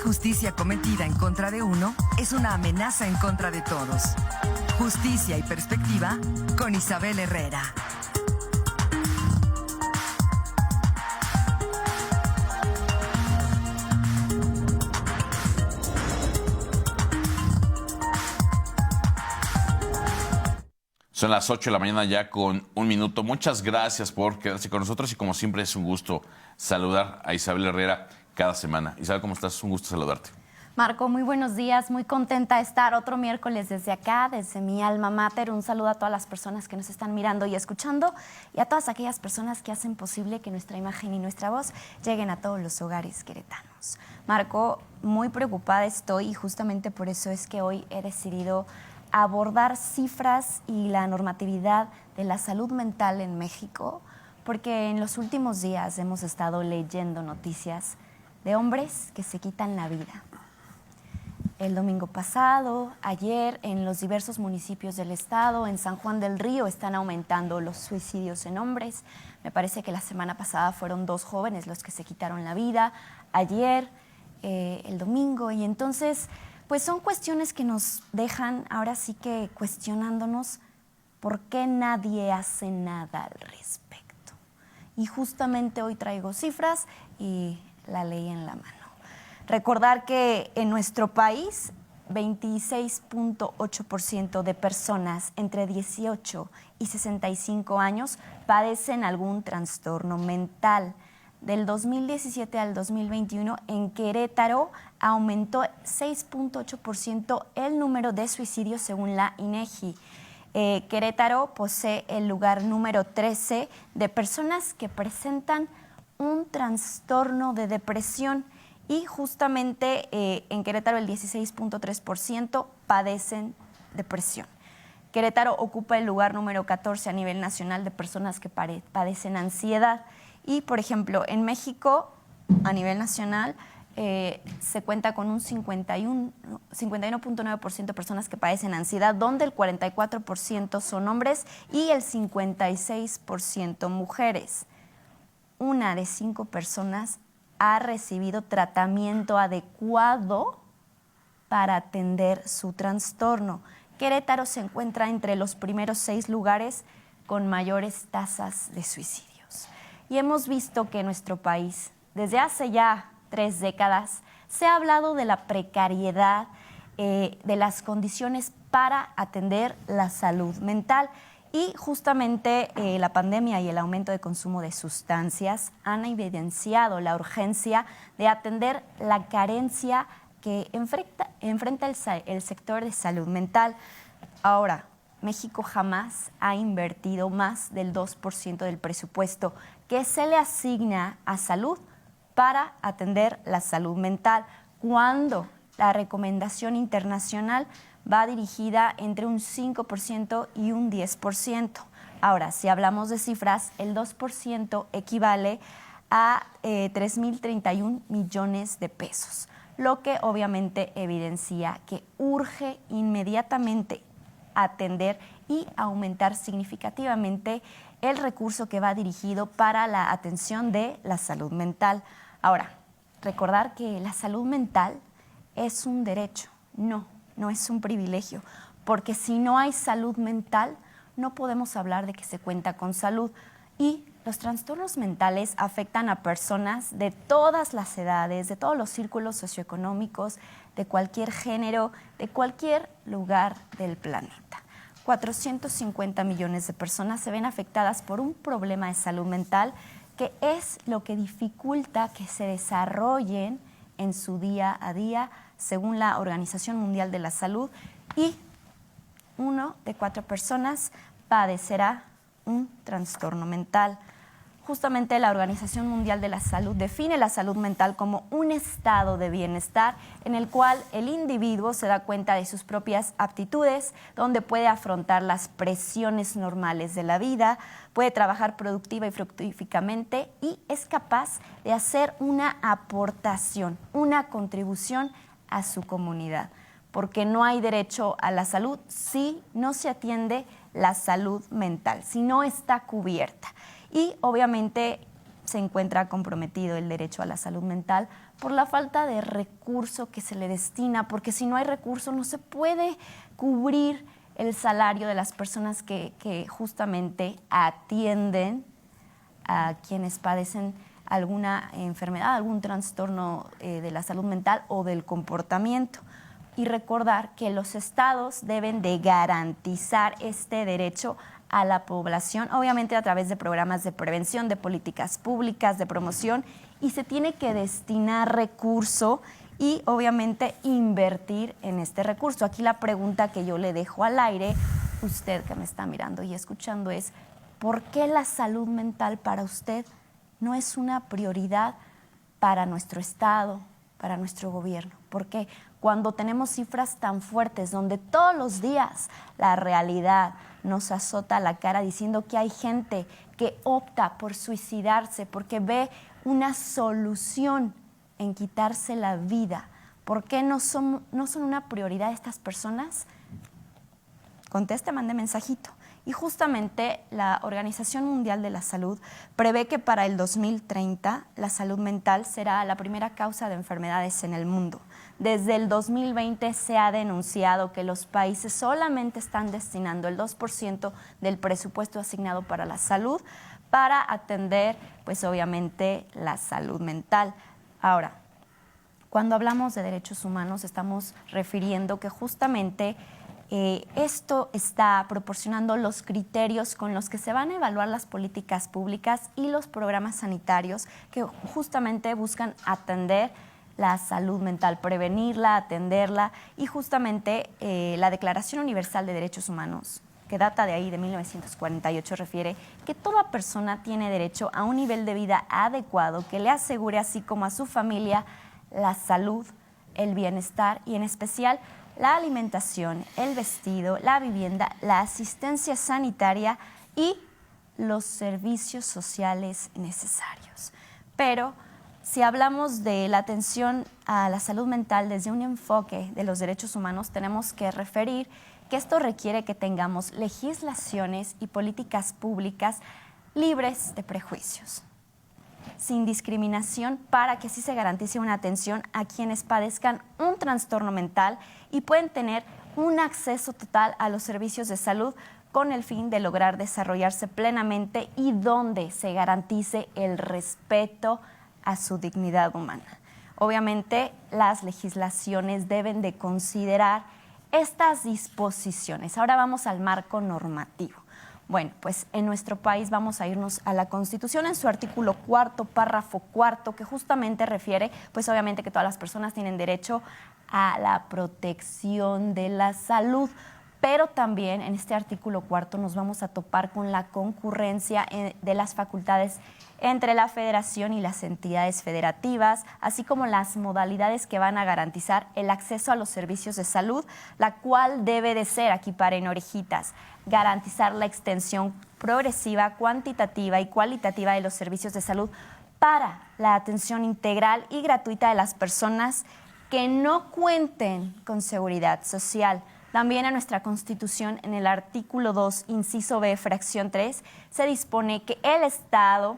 injusticia cometida en contra de uno es una amenaza en contra de todos. Justicia y perspectiva con Isabel Herrera. Son las 8 de la mañana ya con un minuto. Muchas gracias por quedarse con nosotros y como siempre es un gusto saludar a Isabel Herrera cada semana. Isabel, ¿cómo estás? Un gusto saludarte. Marco, muy buenos días. Muy contenta de estar otro miércoles desde acá, desde mi alma mater. Un saludo a todas las personas que nos están mirando y escuchando y a todas aquellas personas que hacen posible que nuestra imagen y nuestra voz lleguen a todos los hogares queretanos. Marco, muy preocupada estoy y justamente por eso es que hoy he decidido abordar cifras y la normatividad de la salud mental en México, porque en los últimos días hemos estado leyendo noticias de hombres que se quitan la vida. El domingo pasado, ayer, en los diversos municipios del estado, en San Juan del Río, están aumentando los suicidios en hombres. Me parece que la semana pasada fueron 2 jóvenes los que se quitaron la vida. Ayer, el domingo, y entonces pues son cuestiones que nos dejan ahora sí que cuestionándonos por qué nadie hace nada al respecto. Y justamente hoy traigo cifras y la ley en la mano. Recordar que en nuestro país 26.8% de personas entre 18 y 65 años padecen algún trastorno mental. Del 2017 al 2021, en Querétaro aumentó 6.8% el número de suicidios según la INEGI. Querétaro posee el lugar número 13 de personas que presentan un trastorno de depresión y justamente en Querétaro el 16.3% padecen depresión. Querétaro ocupa el lugar número 14 a nivel nacional de personas que padecen ansiedad. Y, por ejemplo, en México, a nivel nacional, se cuenta con un 51.9% de personas que padecen ansiedad, donde el 44% son hombres y el 56% mujeres. 1 de 5 personas ha recibido tratamiento adecuado para atender su trastorno. Querétaro se encuentra entre los primeros 6 lugares con mayores tasas de suicidio. Y hemos visto que en nuestro país, desde hace ya 3 décadas, se ha hablado de la precariedad, de las condiciones para atender la salud mental. Y justamente la pandemia y el aumento de consumo de sustancias han evidenciado la urgencia de atender la carencia que enfrenta el sector de salud mental. Ahora, México jamás ha invertido más del 2% del presupuesto que se le asigna a salud para atender la salud mental, cuando la recomendación internacional va dirigida entre un 5% y un 10%. Ahora, si hablamos de cifras, el 2% equivale a 3.031 millones de pesos, lo que obviamente evidencia que urge inmediatamente atender y aumentar significativamente el recurso que va dirigido para la atención de la salud mental. Ahora, recordar que la salud mental es un derecho, no es un privilegio, porque si no hay salud mental, no podemos hablar de que se cuenta con salud. Y los trastornos mentales afectan a personas de todas las edades, de todos los círculos socioeconómicos, de cualquier género, de cualquier lugar del planeta. 450 millones de personas se ven afectadas por un problema de salud mental que es lo que dificulta que se desarrollen en su día a día, según la Organización Mundial de la Salud, y 1 de 4 personas padecerá un trastorno mental. Justamente la Organización Mundial de la Salud define la salud mental como un estado de bienestar en el cual el individuo se da cuenta de sus propias aptitudes, donde puede afrontar las presiones normales de la vida, puede trabajar productiva y fructíferamente y es capaz de hacer una aportación, una contribución a su comunidad. Porque no hay derecho a la salud si no se atiende la salud mental, si no está cubierta. Y obviamente se encuentra comprometido el derecho a la salud mental por la falta de recurso que se le destina, porque si no hay recurso no se puede cubrir el salario de las personas que justamente atienden a quienes padecen alguna enfermedad, algún trastorno de la salud mental o del comportamiento. Y recordar que los estados deben de garantizar este derecho a la población, obviamente a través de programas de prevención, de políticas públicas, de promoción, y se tiene que destinar recurso y obviamente invertir en este recurso. Aquí la pregunta que yo le dejo al aire, usted que me está mirando y escuchando, es ¿por qué la salud mental para usted no es una prioridad para nuestro Estado, para nuestro gobierno? ¿Por qué? Cuando tenemos cifras tan fuertes, donde todos los días la realidad nos azota la cara diciendo que hay gente que opta por suicidarse porque ve una solución en quitarse la vida. ¿Por qué no son una prioridad estas personas? Conteste, mande mensajito. Y justamente la Organización Mundial de la Salud prevé que para el 2030 la salud mental será la primera causa de enfermedades en el mundo. Desde el 2020 se ha denunciado que los países solamente están destinando el 2% del presupuesto asignado para la salud para atender, pues obviamente, la salud mental. Ahora, cuando hablamos de derechos humanos estamos refiriendo que justamente esto está proporcionando los criterios con los que se van a evaluar las políticas públicas y los programas sanitarios que justamente buscan atender la salud mental, prevenirla, atenderla, y justamente la Declaración Universal de Derechos Humanos, que data de ahí, de 1948, refiere que toda persona tiene derecho a un nivel de vida adecuado que le asegure, así como a su familia, la salud, el bienestar y en especial la alimentación, el vestido, la vivienda, la asistencia sanitaria y los servicios sociales necesarios. Pero si hablamos de la atención a la salud mental desde un enfoque de los derechos humanos, tenemos que referir que esto requiere que tengamos legislaciones y políticas públicas libres de prejuicios, sin discriminación, para que así se garantice una atención a quienes padezcan un trastorno mental y pueden tener un acceso total a los servicios de salud con el fin de lograr desarrollarse plenamente y donde se garantice el respeto a su dignidad humana. Obviamente, las legislaciones deben de considerar estas disposiciones. Ahora vamos al marco normativo. Bueno, pues en nuestro país vamos a irnos a la Constitución en su artículo 4, párrafo 4, que justamente refiere, pues obviamente, que todas las personas tienen derecho a la protección de la salud. Pero también en este artículo 4 nos vamos a topar con la concurrencia de las facultades entre la Federación y las entidades federativas, así como las modalidades que van a garantizar el acceso a los servicios de salud, la cual debe de ser, aquí paren orejitas, garantizar la extensión progresiva, cuantitativa y cualitativa de los servicios de salud para la atención integral y gratuita de las personas que no cuenten con seguridad social. También en nuestra Constitución, en el artículo 2, inciso B, fracción 3, se dispone que el Estado,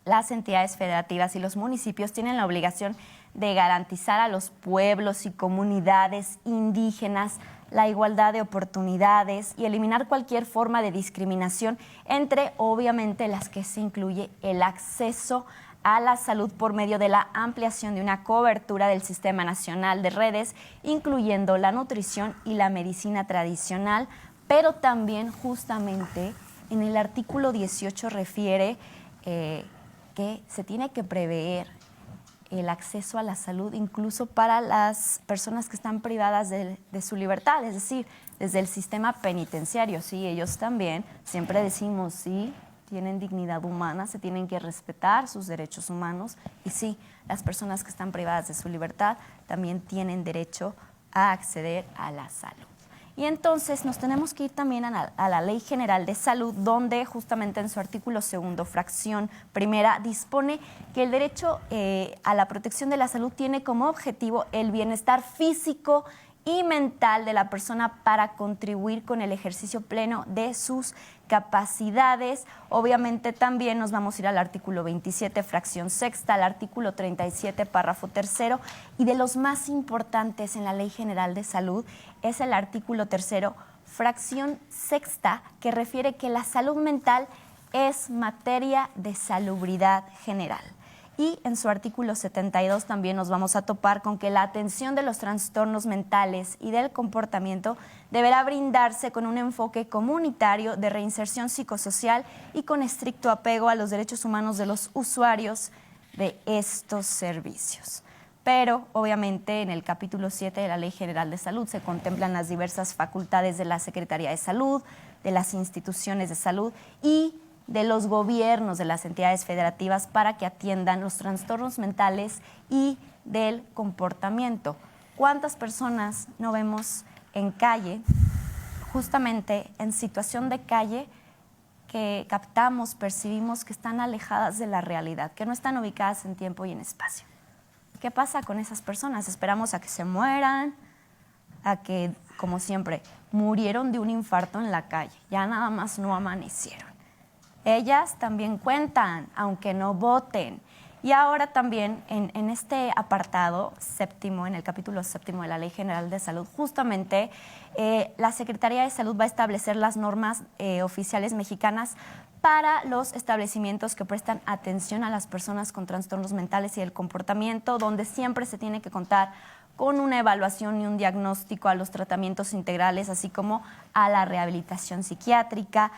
las entidades federativas y los municipios tienen la obligación de garantizar a los pueblos y comunidades indígenas la igualdad de oportunidades y eliminar cualquier forma de discriminación, entre obviamente las que se incluye el acceso a la salud por medio de la ampliación de una cobertura del Sistema Nacional de Redes, incluyendo la nutrición y la medicina tradicional, pero también justamente en el artículo 18 refiere que se tiene que prever el acceso a la salud incluso para las personas que están privadas de su libertad, es decir, desde el sistema penitenciario. Sí, ellos también, siempre decimos, sí, tienen dignidad humana, se tienen que respetar sus derechos humanos, y sí, las personas que están privadas de su libertad también tienen derecho a acceder a la salud. Y entonces nos tenemos que ir también a la Ley General de Salud, donde justamente en su artículo 2, fracción primera, dispone que el derecho a la protección de la salud tiene como objetivo el bienestar físico y mental de la persona para contribuir con el ejercicio pleno de sus discapacidades. Obviamente también nos vamos a ir al artículo 27, fracción sexta, al artículo 37, párrafo tercero, y de los más importantes en la Ley General de Salud es el artículo tercero, fracción sexta, que refiere que la salud mental es materia de salubridad general. Y en su artículo 72 también nos vamos a topar con que la atención de los trastornos mentales y del comportamiento deberá brindarse con un enfoque comunitario de reinserción psicosocial y con estricto apego a los derechos humanos de los usuarios de estos servicios. Pero, obviamente, en el capítulo 7 de la Ley General de Salud se contemplan las diversas facultades de la Secretaría de Salud, de las instituciones de salud y de los gobiernos de las entidades federativas para que atiendan los trastornos mentales y del comportamiento. ¿Cuántas personas no vemos en calle, justamente en situación de calle, que captamos, percibimos que están alejadas de la realidad, que no están ubicadas en tiempo y en espacio? ¿Qué pasa con esas personas? Esperamos a que se mueran, a que, como siempre, murieron de un infarto en la calle, ya nada más no amanecieron. Ellas también cuentan, aunque no voten. Y ahora también en este apartado séptimo, en el capítulo séptimo de la Ley General de Salud, justamente la Secretaría de Salud va a establecer las normas oficiales mexicanas para los establecimientos que prestan atención a las personas con trastornos mentales y del comportamiento, donde siempre se tiene que contar con una evaluación y un diagnóstico a los tratamientos integrales, así como a la rehabilitación psiquiátrica,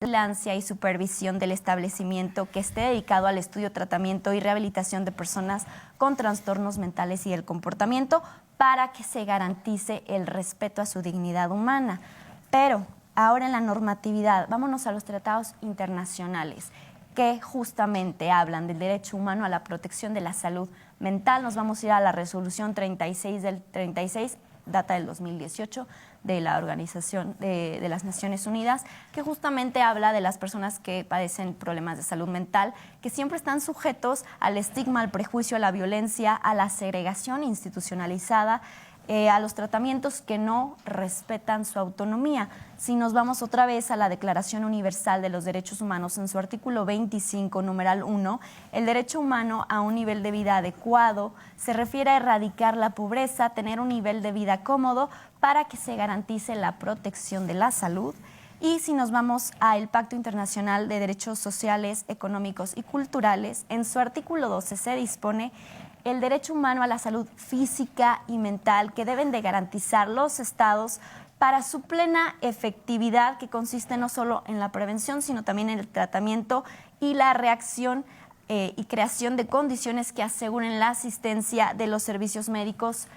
vigilancia y supervisión del establecimiento que esté dedicado al estudio, tratamiento y rehabilitación de personas con trastornos mentales y del comportamiento para que se garantice el respeto a su dignidad humana. Pero ahora en la normatividad, vámonos a los tratados internacionales que justamente hablan del derecho humano a la protección de la salud mental. Nos vamos a ir a la resolución 36 del 36, data del 2018, de la Organización de las Naciones Unidas, que justamente habla de las personas que padecen problemas de salud mental, que siempre están sujetos al estigma, al prejuicio, a la violencia, a la segregación institucionalizada, a los tratamientos que no respetan su autonomía. Si nos vamos otra vez a la Declaración Universal de los Derechos Humanos, en su artículo 25, numeral 1, el derecho humano a un nivel de vida adecuado se refiere a erradicar la pobreza, tener un nivel de vida cómodo para que se garantice la protección de la salud. Y si nos vamos al Pacto Internacional de Derechos Sociales, Económicos y Culturales, en su artículo 12 se dispone el derecho humano a la salud física y mental que deben de garantizar los estados para su plena efectividad, que consiste no solo en la prevención, sino también en el tratamiento y la reacción y creación de condiciones que aseguren la asistencia de los servicios médicos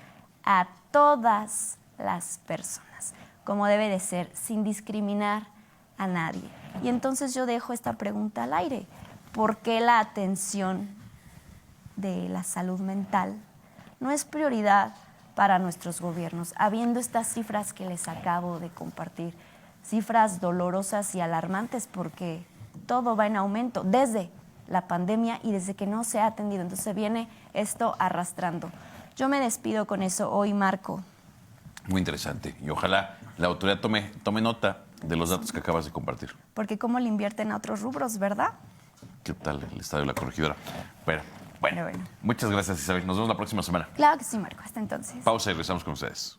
a todas las personas, como debe de ser, sin discriminar a nadie. Y entonces yo dejo esta pregunta al aire: ¿por qué la atención de la salud mental no es prioridad para nuestros gobiernos, habiendo estas cifras que les acabo de compartir, cifras dolorosas y alarmantes, porque todo va en aumento desde la pandemia y desde que no se ha atendido? Entonces se viene esto arrastrando. Yo me despido con eso hoy, Marco. Muy interesante, y ojalá la autoridad tome nota de los datos que acabas de compartir. Porque cómo le invierten a otros rubros, ¿verdad? ¿Qué tal el estadio de la corregidora? Pero bueno, Bueno. muchas gracias, Isabel. Nos vemos la próxima semana. Claro que sí, Marco. Hasta entonces. Pausa y regresamos con ustedes.